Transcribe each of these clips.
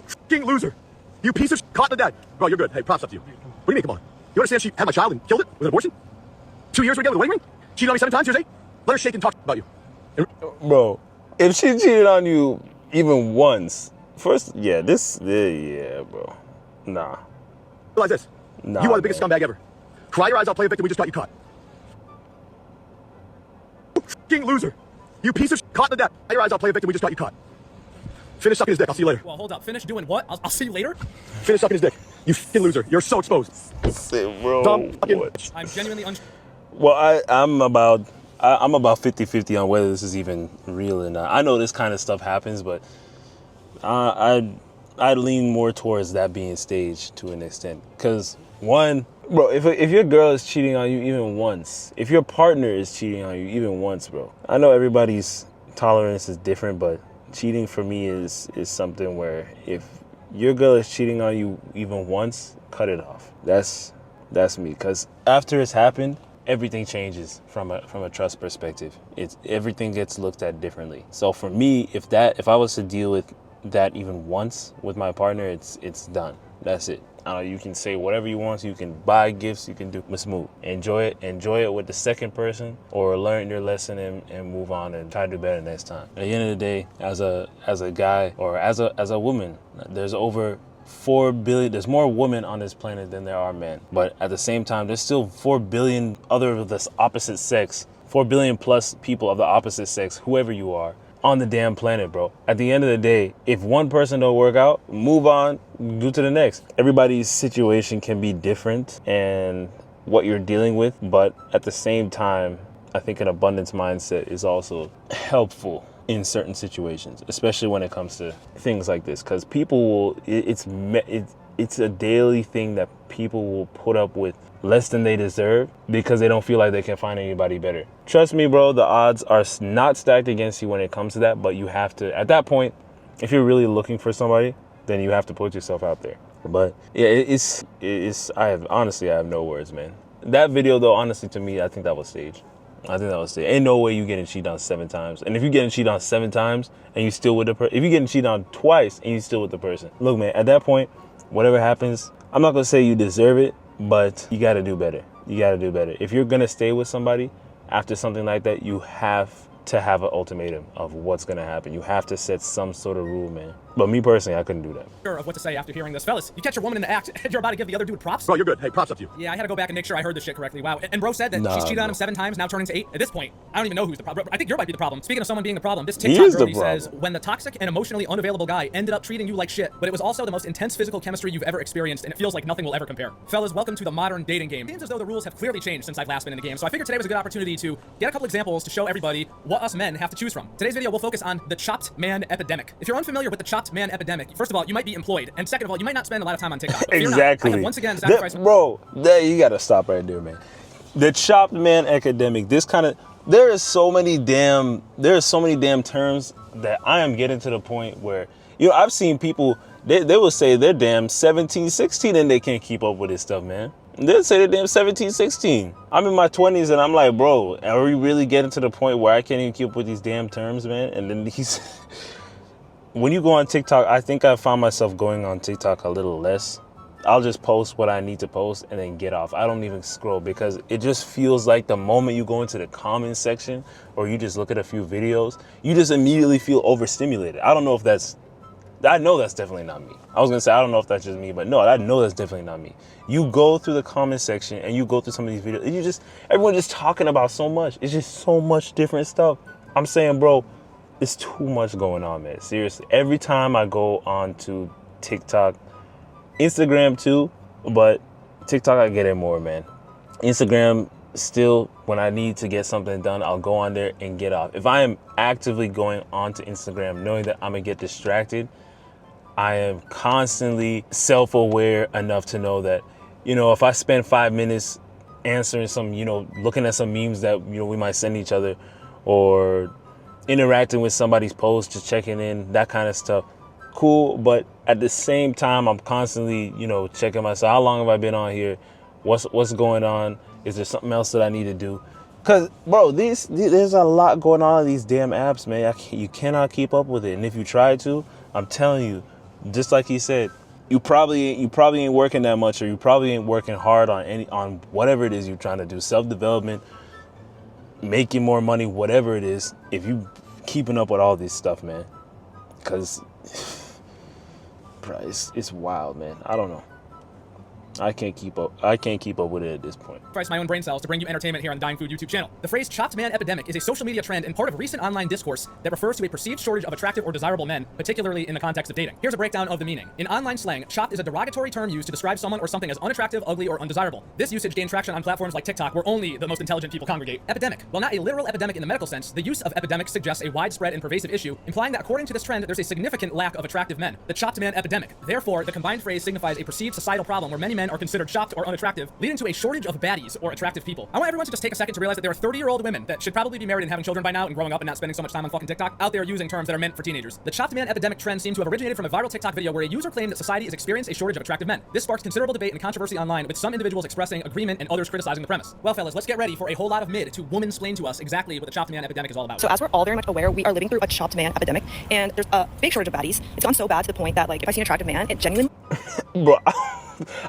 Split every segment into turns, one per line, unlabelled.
F***ing loser. You piece of caught in the dead. Bro, you're good. Hey, props up to you. What do you mean, come on? You understand she had my child and killed it with an abortion? 2 years together with a wedding ring? Cheated on me 7 times, here's 8? Let her shake and talk about you.
Bro, if she cheated on you even once, first, yeah, bro. Nah.
Realize this.
Nah,
you are the biggest scumbag ever. Cry your eyes out, play a victim, we just got you caught. F***ing loser. You piece of caught in the dead. Cry your eyes out, play a victim, we just got you caught. Finish sucking his dick, I'll see you later.
Well, hold up, finish doing what? I'll see you later?
Finish sucking his dick. You f***ing loser. You're so exposed.
Bro,
Dumb fucking bitch.
I'm genuinely
well, I'm about 50-50 on whether this is even real or not. I know this kind of stuff happens, but I'd lean more towards that being staged to an extent. Because one, bro, if your girl is cheating on you even once, if your partner is cheating on you even once, bro, I know everybody's tolerance is different, but cheating for me is something where if your girl is cheating on you even once, cut it off. That's me. Because after it's happened, everything changes from a trust perspective. Everything gets looked at differently. So for me, if I was to deal with that even once with my partner, it's done. That's it. You can say whatever you want. You can buy gifts. You can do. Let's move. Enjoy it with the second person, or learn your lesson and move on and try to do better next time. At the end of the day, as a guy or as a woman, there's over 4 billion, there's more women on this planet than there are men. But at the same time, there's still 4 billion other of this opposite sex, 4 billion plus people of the opposite sex, whoever you are, on the damn planet, bro. At the end of the day, if one person don't work out, move on, do to the next. Everybody's situation can be different and what you're dealing with, but at the same time, I think an abundance mindset is also helpful in certain situations, especially when it comes to things like this, because people will, it's a daily thing that people will put up with less than they deserve because they don't feel like they can find anybody better. Trust me, bro, the odds are not stacked against you when it comes to that, but you have to, at that point, if you're really looking for somebody, then you have to put yourself out there. But yeah, I have no words, man. That video though, honestly, to me, I think that was staged. Ain't no way you getting cheated on 7 times. And if you're getting cheated on 7 times and you still with the person, if you're getting cheated on twice and you still with the person, look, man, at that point, whatever happens, I'm not gonna say you deserve it, but you gotta do better. If you're gonna stay with somebody after something like that, you have to have an ultimatum of what's gonna happen. You have to set some sort of rule, man. But me personally, I couldn't do that.
Sure of what to say after hearing this. Fellas, you catch your woman in the act and you're about to give the other dude props?
Bro, you're good. Hey, props up to you.
Yeah, I had to go back and make sure I heard this shit correctly. Wow. And bro said that she's cheated on him 7 times, now turning to 8. At this point, I don't even know who's the problem. I think you might be the problem. Speaking of someone being the problem, this TikTok girlie says, when the toxic and emotionally unavailable guy ended up treating you like shit, but it was also the most intense physical chemistry you've ever experienced, and it feels like nothing will ever compare. Fellas, welcome to the modern dating game. It seems as though the rules have clearly changed since I've last been in the game, so I figured today was a good opportunity to get a couple examples to show everybody what us men have to choose from. Today's video will focus on the chopped man epidemic. If you're unfamiliar with the chopped man epidemic, first of all, you might be employed, and second of all, you might not spend a lot of time on TikTok.
Exactly.
I have once again sacrificed.
Bro, you gotta stop right there, man. The chopped man epidemic. There are so many damn terms that I am getting to the point where, I've seen people, they will say they're damn 17, 16 and they can't keep up with this stuff, man. They'll say they're damn 17, 16. I'm in my 20s and I'm like, bro, are we really getting to the point where I can't even keep up with these damn terms, man? And then when you go on TikTok, I think I found myself going on TikTok a little less. I'll just post what I need to post and then get off. I don't even scroll because it just feels like the moment you go into the comments section or you just look at a few videos, you just immediately feel overstimulated. I know that's definitely not me. I was gonna say, I don't know if that's just me, but no, I know that's definitely not me. You go through the comment section and you go through some of these videos and everyone just talking about so much. It's just so much different stuff. I'm saying, bro, it's too much going on, man. Seriously, every time I go on to TikTok, Instagram too, but TikTok I get it more, man. Instagram still, when I need to get something done, I'll go on there and get off. If I am actively going onto Instagram knowing that I'm gonna get distracted, I am constantly self-aware enough to know that, if I spend 5 minutes answering some, looking at some memes that, we might send each other, or interacting with somebody's post, just checking in, that kind of stuff, cool. But at the same time, I'm constantly, checking myself. How long have I been on here? What's going on? Is there something else that I need to do? Because, bro, there's a lot going on in these damn apps, man. You cannot keep up with it. And if you try to, I'm telling you, just like he said, you probably ain't working that much, or you probably ain't working hard on whatever it is you're trying to do, self-development, making more money, whatever it is, if you keeping up with all this stuff, man. Because it's wild, man. I don't know. I can't keep up with it at this point.
Sacrifice my own brain cells to bring you entertainment here on the Dying Food YouTube channel. The phrase chopped man epidemic is a social media trend and part of a recent online discourse that refers to a perceived shortage of attractive or desirable men, particularly in the context of dating. Here's a breakdown of the meaning. In online slang, chopped is a derogatory term used to describe someone or something as unattractive, ugly, or undesirable. This usage gained traction on platforms like TikTok, where only the most intelligent people congregate. Epidemic. While not a literal epidemic in the medical sense, the use of epidemic suggests a widespread and pervasive issue, implying that according to this trend, there's a significant lack of attractive men. The chopped man epidemic. Therefore, the combined phrase signifies a perceived societal problem where many men are considered chopped or unattractive, leading to a shortage of baddies or attractive people. I want everyone to just take a second to realize that there are 30-year-old women that should probably be married and having children by now and growing up and not spending so much time on fucking TikTok out there using terms that are meant for teenagers. The chopped man epidemic trend seems to have originated from a viral TikTok video where a user claimed that society is experiencing a shortage of attractive men. This sparked considerable debate and controversy online, with some individuals expressing agreement and others criticizing the premise. Well, fellas, let's get ready for a whole lot of mid to woman-splain to us exactly what the chopped man epidemic is all about.
So as we're all very much aware, we are living through a chopped man epidemic, and there's a big shortage of baddies. It's gone so bad to the point that, like, if I see an attractive man, it genuinely...
Bro,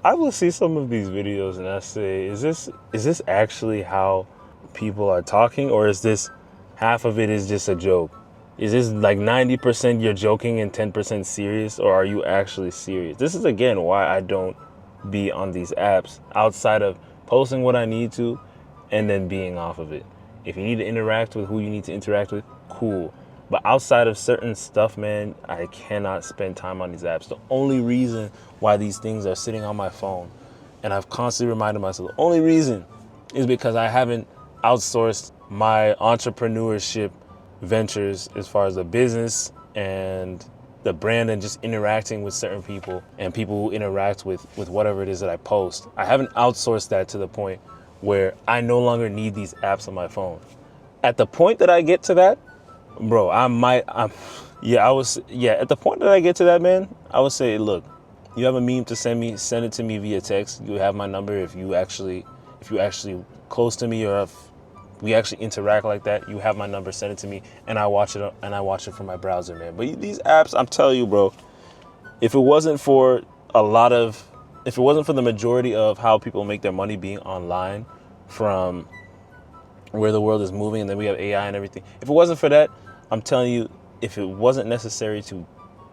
I will see some of these videos and I say, is this actually how people are talking, or is this half of it is just a joke? Is this like 90% you're joking and 10% serious, or are you actually serious? This is again why I don't be on these apps outside of posting what I need to and then being off of it. If you need to interact with who you need to interact with, cool. But outside of certain stuff, man, I cannot spend time on these apps. The only reason why these things are sitting on my phone, and I've constantly reminded myself, the only reason is because I haven't outsourced my entrepreneurship ventures as far as the business and the brand and just interacting with certain people and people who interact with whatever it is that I post. I haven't outsourced that to the point where I no longer need these apps on my phone. At the point that I get to that, bro, at the point that I get to that, man, I would say, look, you have a meme to send it to me via text. You have my number. If you actually close to me, or if we actually interact like that, you have my number, send it to me, and I watch it from my browser, man. But these apps, I'm telling you, bro, if it wasn't for the majority of how people make their money being online from where the world is moving, and then we have AI and everything, if it wasn't for that, I'm telling you, if it wasn't necessary to,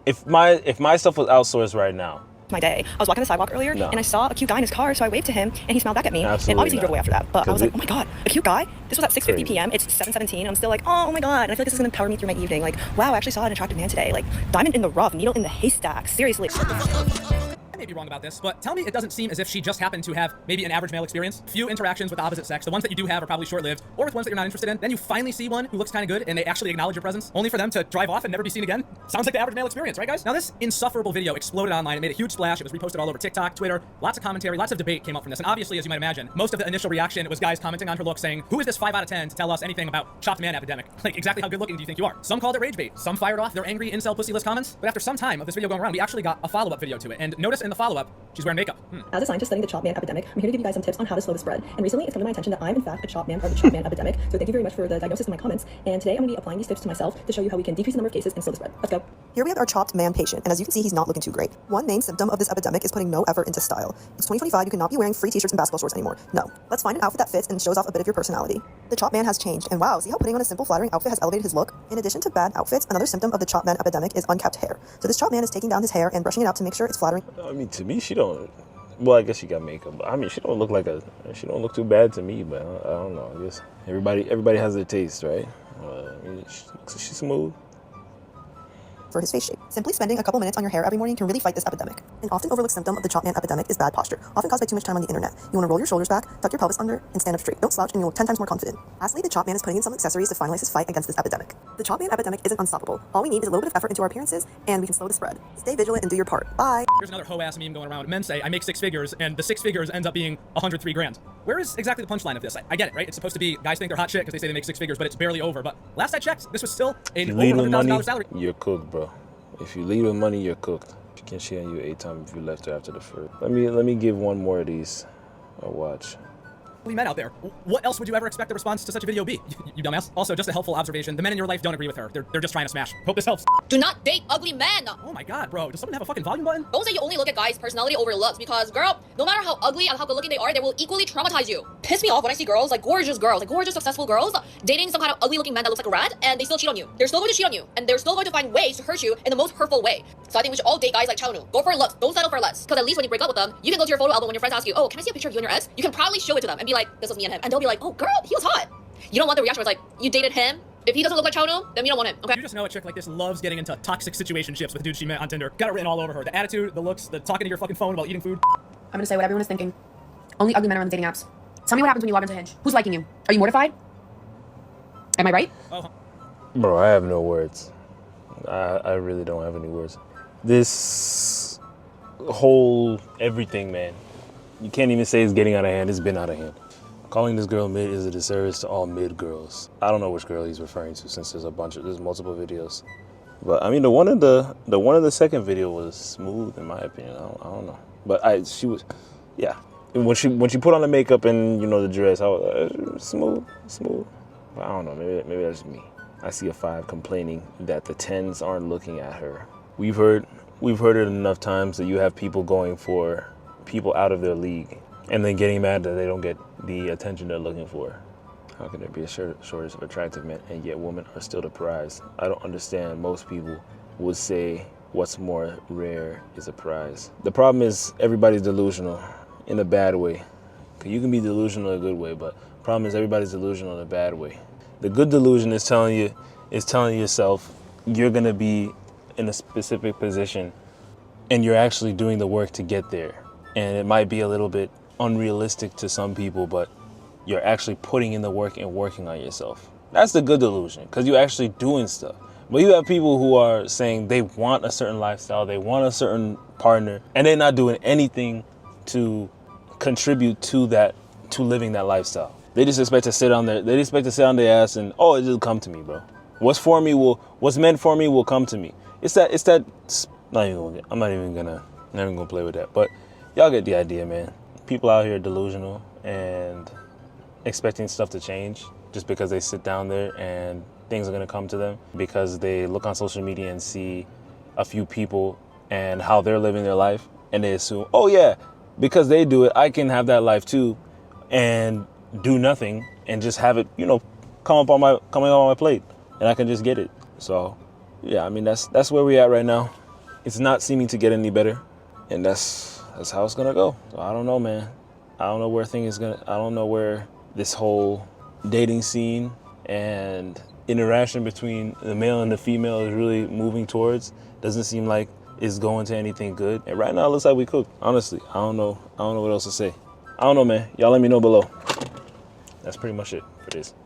if my stuff was outsourced right now,
my day. I was walking the sidewalk earlier, and I saw a cute guy in his car, so I waved to him, and he smiled back at me.
Absolutely
and obviously
not.
he drove away after that. But I was like, oh my god, a cute guy? This was at 6:50 p.m. It's 7:17. I'm still like, oh my god. And I feel like this is gonna power me through my evening. Like, wow, I actually saw an attractive man today. Like, diamond in the rough, needle in the haystack. Seriously.
I may be wrong about this, but tell me it doesn't seem as if she just happened to have maybe an average male experience. Few interactions with the opposite sex. The ones that you do have are probably short-lived, or with ones that you're not interested in. Then you finally see one who looks kind of good, and they actually acknowledge your presence, only for them to drive off and never be seen again. Sounds like the average male experience, right, guys? Now, this insufferable video exploded online and made a huge splash. It was reposted all over TikTok, Twitter. Lots of commentary, lots of debate came up from this. And obviously, as you might imagine, most of the initial reaction was guys commenting on her look, saying, who is this 5 out of 10 to tell us anything about chopped man epidemic? Like, exactly how good looking do you think you are? Some called it rage bait. Some fired off their angry incel pussyless comments. But after some time of this video going around, we actually got a follow-up video to it. And notice in the follow-up, she's wearing makeup.
As a scientist studying the chopped man epidemic, I'm here to give you guys some tips on how to slow the spread. And recently, it's come to my attention that I'm in fact a chopped man, or the chopped man epidemic. So thank you very much for the diagnosis in my comments. And today I'm going to be applying these tips to myself to show you how we can decrease the number of cases and slow the spread. Let's go. Here we have our chopped man patient, and as you can see, he's not looking too great. One main symptom of this epidemic is putting no effort into style. It's 2025, you cannot be wearing free t-shirts and basketball shorts anymore. No. Let's find an outfit that fits and shows off a bit of your personality. The chopped man has changed, and wow, see how putting on a simple flattering outfit has elevated his look? In addition to bad outfits, another symptom of the chopped man epidemic is unkept hair. So this chopped man is taking down his hair and brushing it out to make sure it's flattering.
I mean, to me, she don't. Well, I guess she got makeup. But I mean, she don't look too bad to me. But I don't know. I guess everybody has their taste, right? She's smooth.
For his face shape. Simply spending a couple minutes on your hair every morning can really fight this epidemic. An often overlooked symptom of the chopped man epidemic is bad posture, often caused by too much time on the internet. You want to roll your shoulders back, tuck your pelvis under, and stand up straight. Don't slouch and you'll look 10 times more confident. Lastly, the chopped man is putting in some accessories to finalize his fight against this epidemic. The chopped man epidemic isn't unstoppable. All we need is a little bit of effort into our appearances, and we can slow the spread. Stay vigilant and do your part. Bye.
Here's another hoe-ass meme going around. Men say, I make 6 figures, and the 6 figures ends up being 103 grand. Where is exactly the punchline of this? I get it, right? It's supposed to be guys think they're hot shit because they say they make 6 figures, but it's barely over. But last I checked, this was still an over $100,000 salary.
You're cooked, bro. If you leave with money, you're cooked. She can shit on you 8 times if you left her after the first. Let me give one more of these a watch.
Men out there, what else would you ever expect the response to such a video be? You dumbass. Also, just a helpful observation, the men in your life don't agree with her. They're just trying to smash. Hope this helps.
Do not date ugly men.
Oh my god, bro. Does someone have a fucking volume button?
Don't say you only look at guys' personality over looks because, girl, no matter how ugly and how good looking they are, they will equally traumatize you. Piss me off when I see girls, like gorgeous, successful girls, dating some kind of ugly looking man that looks like a rat, and they still cheat on you. They're still going to cheat on you, and they're still going to find ways to hurt you in the most hurtful way. So I think we should all date guys like Chaonu. Go for looks. Don't settle for less. Because at least when you break up with them, you can go to your photo album when your friends ask you, oh, can I see a picture of you and your ex? You can proudly show it to them and be like, this was me and him. And they'll be like, oh, girl, he was hot. You don't want the reaction where it's like, you dated him? If he doesn't look like Chaonu, then you don't want him, okay?
You just know a chick like this loves getting into toxic situationships with dudes she met on Tinder. Got it written all over her. The attitude, the looks, the talking to your fucking phone while eating food.
I'm gonna say what everyone is thinking. Only ugly men are on the dating apps. Tell me what happens when you log into Hinge. Who's liking you? Are you mortified? Am I right?
Oh.
Bro, I have no words. I really don't have any words. This whole everything, man. You can't even say it's getting out of hand. It's been out of hand. Calling this girl mid is a disservice to all mid girls. I don't know which girl he's referring to since there's multiple videos. But I mean, the one in the second video was smooth in my opinion. I don't know. But she was, yeah. When she put on the makeup and the dress, I was smooth. But I don't know. Maybe that's me. I see a 5 complaining that the 10s aren't looking at her. We've heard it enough times that you have people going for people out of their league and then getting mad that they don't get the attention they're looking for. How can there be a shortage of attractive men and yet women are still the prize? I don't understand. Most people would say what's more rare is a prize. The problem is everybody's delusional in a bad way. You can be delusional in a good way, but the problem is everybody's delusional in a bad way. The good delusion is telling yourself you're gonna be in a specific position and you're actually doing the work to get there. And it might be a little bit unrealistic to some people, but you're actually putting in the work and working on yourself. That's the good delusion, because you're actually doing stuff. But you have people who are saying they want a certain lifestyle, they want a certain partner, and they're not doing anything to contribute to living that lifestyle. They just expect to sit on their ass and, oh, it'll come to me, bro. What's meant for me will come to me. I'm not even gonna play with that. But y'all get the idea, man. People out here are delusional and expecting stuff to change just because they sit down there and things are gonna come to them because they look on social media and see a few people and how they're living their life, and they assume, oh yeah, because they do it, I can have that life too, and do nothing and just have it, coming up on my plate, and I can just get it. So, yeah, I mean that's where we're at right now. It's not seeming to get any better, and that's how it's gonna go. So I don't know, man. I don't know where this whole dating scene and interaction between the male and the female is really moving towards. Doesn't seem like it's going to anything good. And right now it looks like we cooked. Honestly, I don't know what else to say. I don't know, man. Y'all let me know below. That's pretty much it for this.